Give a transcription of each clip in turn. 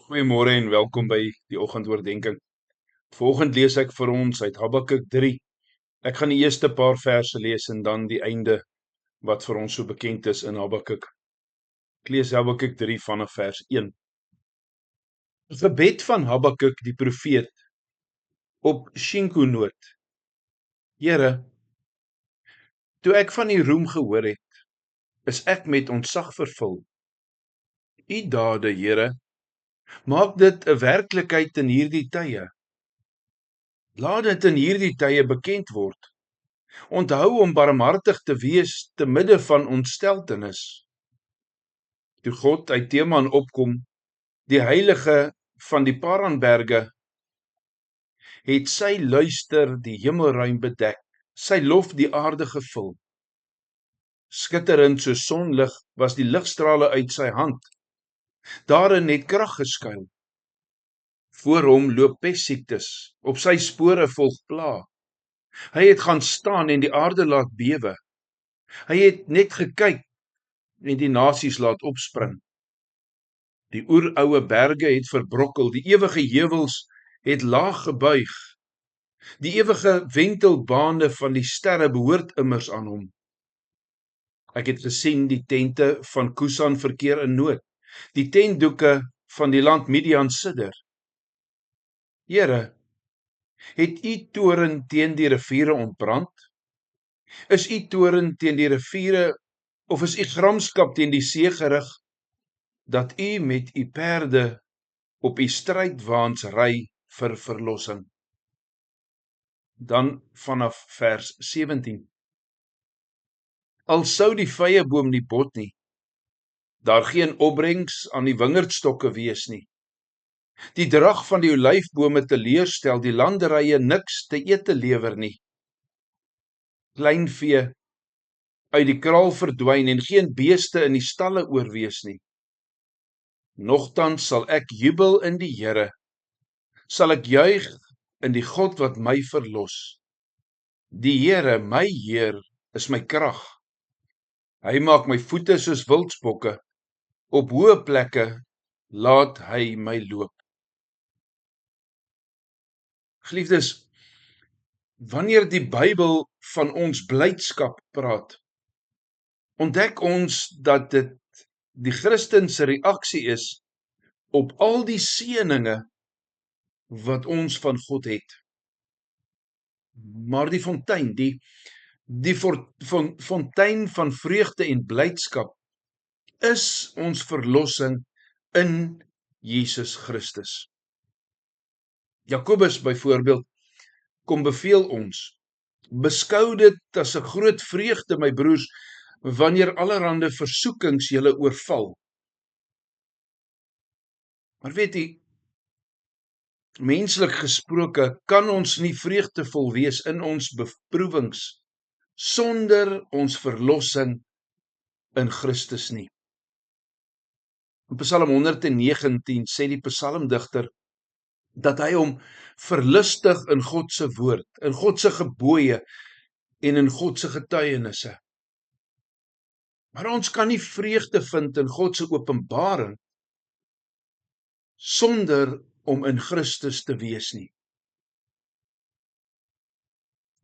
Goeiemôre en welkom by die oggendoordenkings. Vanoggend lees ek vir ons uit Habakuk 3. Ek gaan die eerste paar verse lees en dan die einde wat vir ons so bekend is in Habakuk. Ek lees Habakuk 3 vanaf vers 1. 'n Gebed van Habakuk die profeet op Shinkonoot. Here, toe ek van u roem gehoor het, is ek met ontzag vervul. U dade, Here, maak dit 'n werklikheid in hierdie tye. Laat dit in hierdie tye bekend word. Onthou om barmhartig te wees te midde van ontsteltenis. Toe God uit Teman opkom, die heilige van die Paranberge, het sy luister die hemelruim bedek, sy lof die aarde gevul. Skitterend soos sonlig was die ligstrale uit sy hand. Daarin het krag geskuil. Voor hom loop pestsiektes, op sy spore volg pla. Hy het gaan staan en die aarde laat bewe. Hy het net gekyk en die nasies laat opspring. Die oeroue berge het verbrokkel, die ewige heuwels het laag gebuig. Die ewige wentelbane van die sterre behoort immers aan hom. Ek het gesien die tente van Kusan verkeer in nood, die tentdoeke van die land Midian sidder. Here, het u toren teen die riviere ontbrand? Is u toren teen die riviere, of is u gramskap teen die see gerig, dat u met u perde op u strydwaans ry vir verlossing? Dan vanaf vers 17. Al sou die vyeboom nie bot nie, daar geen opbrengs aan die wingerdstokke wees nie. Die drag van die olyfbome teleurstel, die landerye niks te ete lewer nie. Kleinvee uit die kraal verdwyn en geen beeste in die stalle oorwees nie. Nogtans sal ek jubel in die Here, sal ek juig in die God wat my verlos. Die Here, my Heer, is my krag. Hy maak my voete soos wildsbokke, op hoë plekke laat hy my loop. Geliefdes, wanneer die Bybel van ons blydskap praat, ontdek ons dat dit die Christen se reaksie is op al die seëninge wat ons van God het. Maar die fontein, die fontein van vreugde en blydskap is ons verlossing in Jesus Christus. Jakobus byvoorbeeld kom beveel ons, beskou dit as 'n groot vreugde, my broers, wanneer allerhande versoekings julle oorval. Maar weet u, menslik gesproke kan ons nie vreugdevol wees in ons beproewings sonder ons verlossing in Christus nie. In Psalm 119 sê die psalmdigter dat hy hom verlustig in God se woord, in God se gebooie en in God se getuienisse. Maar ons kan nie vreugde vind in God se openbaring sonder om in Christus te wees nie.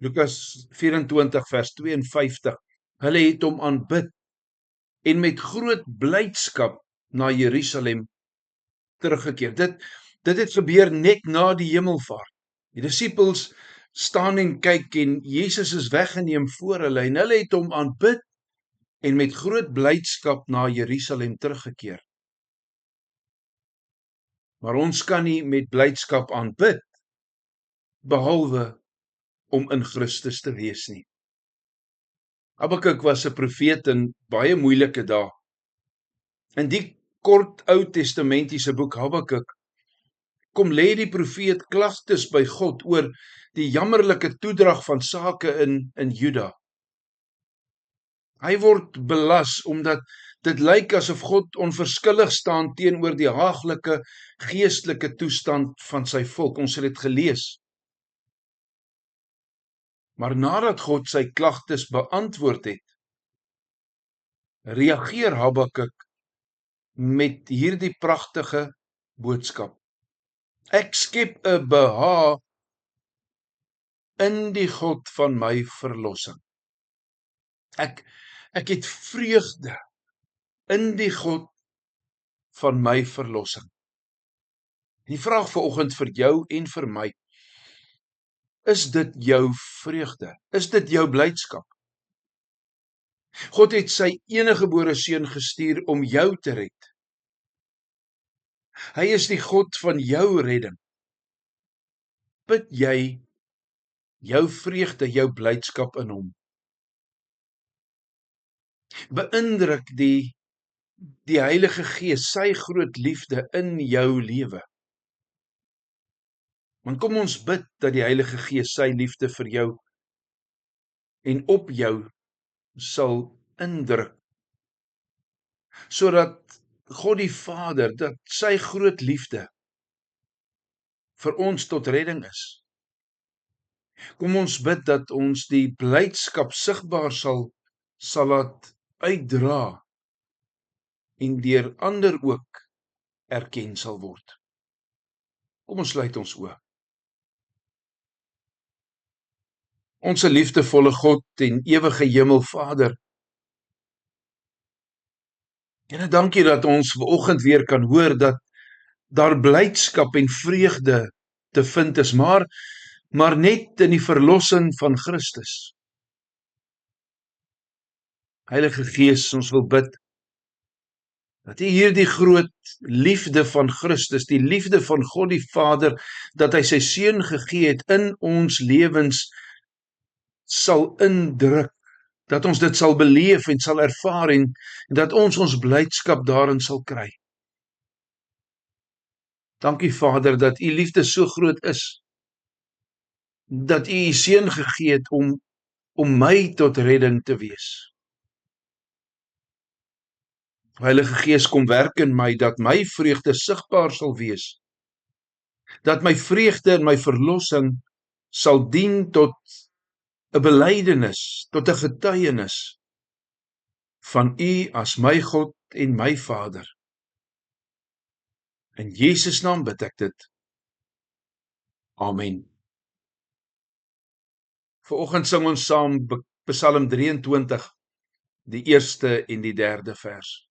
Lukas 24 vers 52, hulle het hom aanbid en met groot blydskap na Jerusalem teruggekeer. Dit het gebeur net na die hemelvaart. Die disippels staan en kyk en Jesus is weggeneem voor hulle en hulle het hom aanbid en met groot blydskap na Jerusalem teruggekeer. Maar ons kan nie met blydskap aanbid behalwe om in Christus te wees nie. Habakuk was 'n profeet in baie moeilike dae. In die kort Ou Testamentiese boek Habakuk kom lê die profeet klagtes by God oor die jammerlike toedrag van sake in Juda. Hy word belas omdat dit lyk asof God onverskillig staan teenoor die haaglike geestelike toestand van sy volk. Ons het dit gelees. Maar nadat God sy klagtes beantwoord het, reageer Habakuk met hierdie pragtige boodskap. Ek skep 'n behaag in die God van my verlossing. Ek het vreugde in die God van my verlossing. Die vraag vanoggend vir jou en vir my, is dit jou vreugde? Is dit jou blydskap? God het sy eniggebore seun gestuur om jou te red. Hy is die God van jou redding. Put jy jou vreugde, jou blydskap in hom? Beïndruk die Heilige Gees, sy groot liefde in jou lewe. Want kom ons bid dat die Heilige Gees sy liefde vir jou en op jou sal indruk, sodat God die Vader, dat sy groot liefde vir ons tot redding is. Kom ons bid dat ons die blydskap sigbaar sal laat uitdra en deur ander ook erken sal word. Kom ons sluit ons oë. Onse liefdevolle God en ewige Hemelvader, Here, dankie dat ons vanoggend weer kan hoor dat daar blydskap en vreugde te vind is, maar net in die verlossing van Christus. Heilige Gees, ons wil bid dat U hierdie groot liefde van Christus, die liefde van God die Vader, dat hy sy seun gegee het in ons lewens, sal indruk, dat ons dit sal beleef en sal ervaar en dat ons blydskap daarin sal kry. Dankie Vader, dat U liefde so groot is, dat U U seun gegee het om my tot redding te wees. Heilige Gees, kom werk in my, dat my vreugde sigbaar sal wees, dat my vreugde en my verlossing sal dien tot 'n belydenis, tot 'n getuienis van U as my God en my Vader. In Jesus naam bid ek dit. Amen. Vanoggend sing ons saam Psalm 23, die eerste en die derde vers.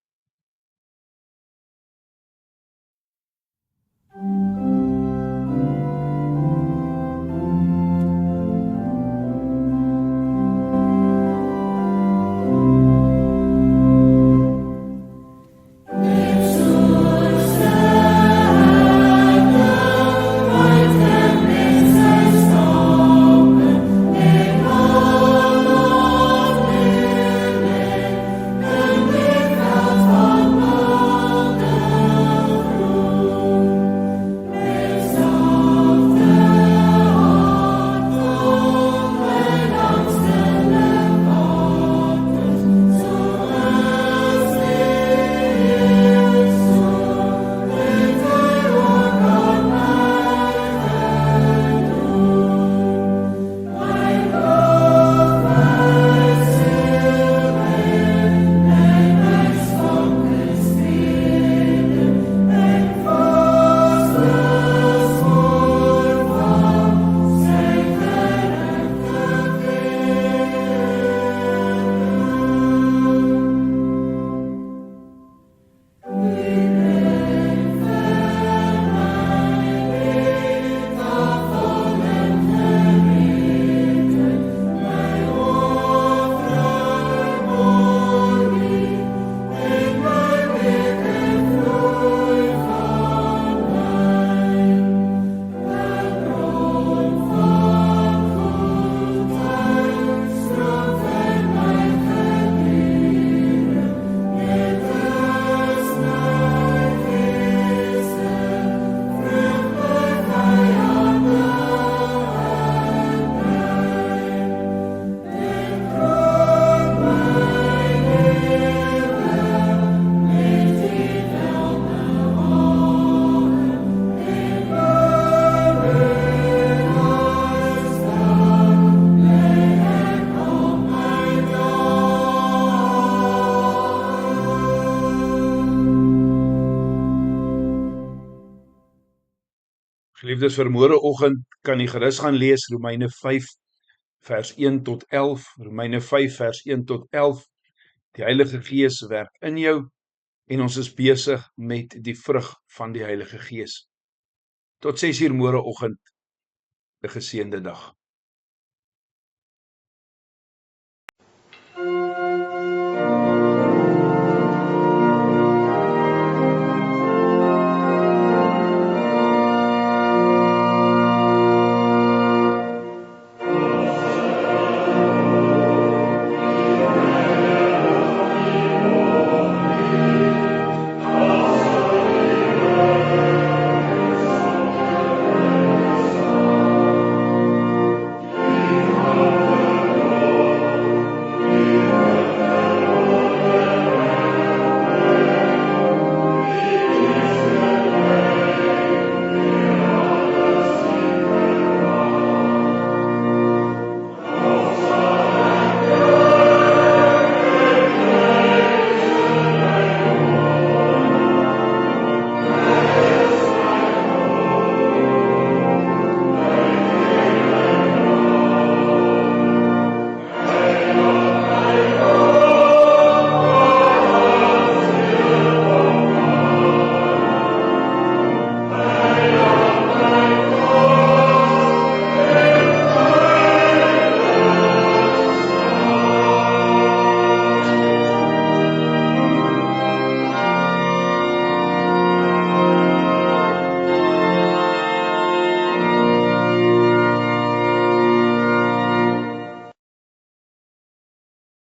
Geliefdes, vir môreoggend kan jy gerus gaan lees Romeine 5 vers 1 tot 11, Romeine 5 vers 1 tot 11. Die Heilige Gees werk in jou en ons is besig met die vrug van die Heilige Gees. Tot 6:00 môreoggend, 'n geseënde dag.